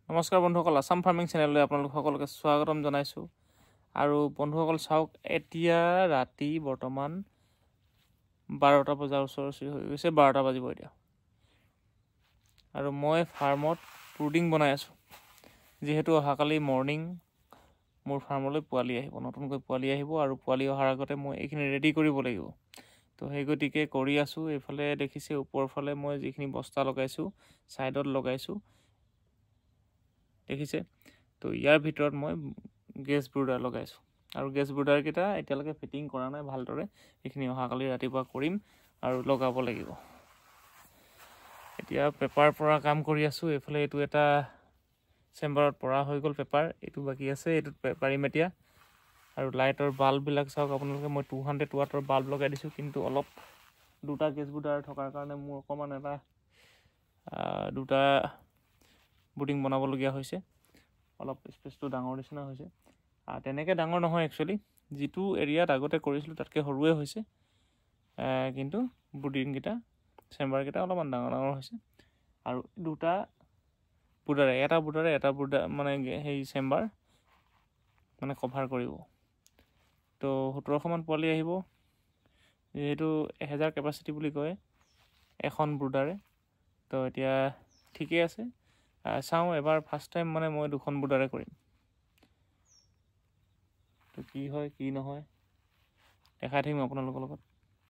নমস্কাৰ বন্ধুসকল, আসাম ফাৰ্মিং চেনেললৈ আপোনালোক সকলোকে স্বাগতম জনাইছোঁ। আৰু বন্ধুসকল চাওক, এতিয়া ৰাতি বৰ্তমান 12টা বজাৰ ওচৰা-ওচৰি হৈ গৈছে, 12টা বাজিব এতিয়া। আৰু মই ফাৰ্মত ব্ৰুডিং বনাই আছোঁ, যিহেতু অহাকালি মৰ্ণিং মোৰ ফাৰ্মলৈ পোৱালি আহিব, নতুনকৈ পোৱালি আহিব। আৰু পোৱালি অহাৰ আগতে মই এইখিনি ৰেডি কৰিব লাগিব। তো সেই গতিকে কৰি আছোঁ। এইফালে দেখিছে ওপৰৰ ফালে মই যিখিনি বস্তা লগাইছোঁ, ছাইডত লগাইছোঁ, দেখিছে। তো ইয়াৰ ভিতৰত মই গেছ ব্ৰুডাৰ লগাইছোঁ। আৰু গেছ ব্ৰুডাৰকেইটা এতিয়ালৈকে ফিটিং কৰা নাই ভালদৰে। এইখিনি অহাকালি ৰাতিপুৱা কৰিম আৰু লগাব লাগিব। এতিয়া পেপাৰ পৰা কাম কৰি আছোঁ। এইফালে এইটো এটা চেম্বাৰত পৰা হৈ গ'ল পেপাৰ, এইটো বাকী আছে, এইটোত পাৰিম এতিয়া। আৰু লাইটৰ বাল্ববিলাক চাওক আপোনালোকে, মই 200 ৱাটৰ বাল্ব লগাই দিছোঁ, কিন্তু অলপ দুটা গেছ ব্ৰুডাৰ থকাৰ কাৰণে মোৰ অকণমান দুটা ব্ৰুডিং বনাবলগীয়া হৈছে। অলপ স্পেচটো ডাঙৰ নিচিনা হৈছে। তেনেকৈ ডাঙৰ নহয় একচুৱেলি, যিটো এৰিয়াত আগতে কৰিছিলোঁ তাতকৈ সৰুৱে হৈছে, কিন্তু ব্ৰুডিংকেইটা চেম্বাৰকেইটা অলপমান ডাঙৰ ডাঙৰ হৈছে। আৰু দুটা ব্ৰুডাৰে এটা ব্ৰুডাৰ মানে সেই চেম্বাৰ মানে কভাৰ কৰিব। তো 1700মান পোৱালি আহিব, যিহেতু 1000 কেপাচিটি বুলি কয় এখন ব্ৰুডাৰে। তো এতিয়া ঠিকেই আছে। চাওঁ, এবাৰ ফাৰ্ষ্ট টাইম মানে মই 2খন ব্ৰুডাৰে কৰিম। তো কি হয় কি নহয় দেখাই থাকিম আপোনালোকৰ লগত।